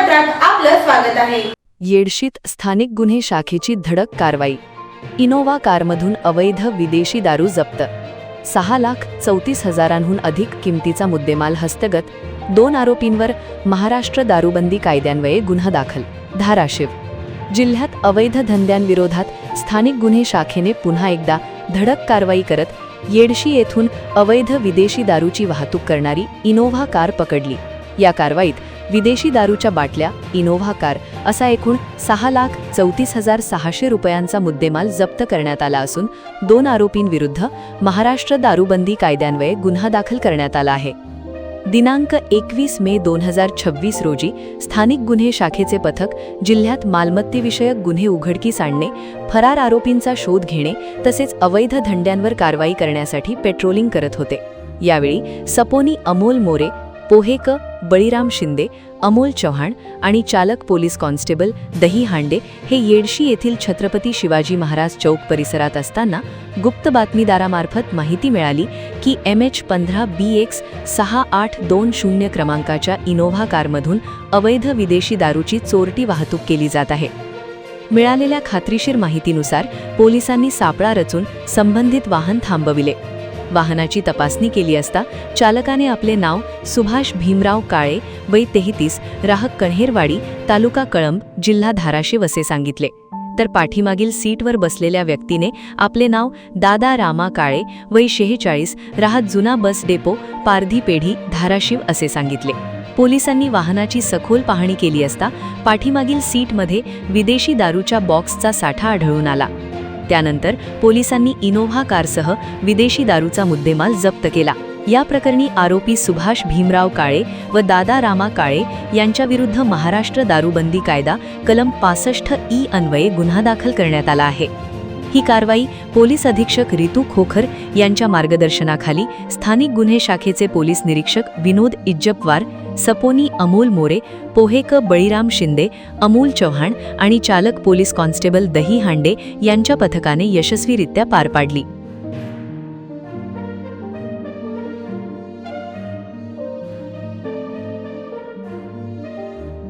वृत्तपत्रात आपलं स्वागत आहे। येडशीत स्थानिक गुन्हे शाखेची धडक कारवाई। इनोव्हा कारमधून अवैध विदेशी दारू जप्त। 6,34,000हून अधिक किमतीचा मुद्देमाल हस्तगत। 2 आरोपींवर महाराष्ट्र दारूबंदी कायद्यान्वये गुन्हा दाखल। धाराशिव जिल्ह्यात अवैध धंद्यांविरोधात स्थानिक गुन्हे शाखेने पुन्हा एकदा धडक कारवाई करत येडशी येथून अवैध विदेशी दारूची वाहतूक करणारी इनोव्हा कार पकडली। या कारवाईत विदेशी दारूच्या बाटल्या, इनोव्हा कार असा एकूण 6,34,600 रुपयांचा मुद्देमाल जप्त करण्यात आला असून 2 आरोपींविरुद्ध महाराष्ट्र दारूबंदी कायद्यान्वये गुन्हा दाखल करण्यात आला आहे। दिनांक 21 मे 2026 रोजी स्थानिक गुन्हे शाखेचे पथक जिल्ह्यात मालमत्तेविषयक गुन्हे उघडकीस आणणे, फरार आरोपींचा शोध घेणे तसेच अवैध धंद्यांवर कारवाई करण्यासाठी पेट्रोलिंग करत होते। यावेळी सपोनी अमोल मोरे, पोहेक बळीराम शिंदे, अमोल चव्हाण आणि चालक पोलीस कॉन्स्टेबल दही हांडे हे येडशी येथील छत्रपती शिवाजी महाराज चौक परिसरात असताना गुप्त बातमीदारामार्फत माहिती मिळाली की MH15BX 6820 क्रमांकाच्या इनोव्हा कारमधून अवैध विदेशी दारूची चोरटी वाहतूक केली जात आहे। मिळालेल्या खात्रीशीर माहितीनुसार पोलिसांनी सापळा रचून संबंधित वाहन थांबविले। वाहनाची तपासणी केली असता चालकाने आपले नाव सुभाष भीमराव काळे, वय 33, राहक कण्हेरवाडी, तालुका कळंब, जिल्हा धाराशिव असे सांगितले। तर पाठीमागील सीटवर बसलेल्या व्यक्तीने आपले नाव दादा रामा काळे, वय 46, राहत जुना बस डेपो, पारधी पेढी, धाराशिव असे सांगितले। पोलिसांनी वाहनाची सखोल पाहणी केली असता पाठीमागील सीटमध्ये विदेशी दारूच्या बॉक्सचा साठा आढळून आला। त्यानंतर पोलिसांनी इनोव्हा कारसह विदेशी दारूचा मुद्देमाल जप्त केला। या प्रकरणी आरोपी सुभाष भीमराव काळे व दादा रामा काळे यांच्याविरुद्ध महाराष्ट्र दारूबंदी कायदा कलम 65E अन्वये गुन्हा दाखल करण्यात आला आहे। ही कारवाई पोलीस अधीक्षक रितू खोखर यांच्या मार्गदर्शनाखाली स्थानिक गुन्हे शाखेचे पोलीस निरीक्षक विनोद इज्जपवार, सपोनी अमोल मोरे, पोहेक बळीराम शिंदे, अमोल चव्हाण आणि चालक पोलीस कॉन्स्टेबल दही हांडे यांच्या पथकाने यशस्वीरित्या पार पाडली।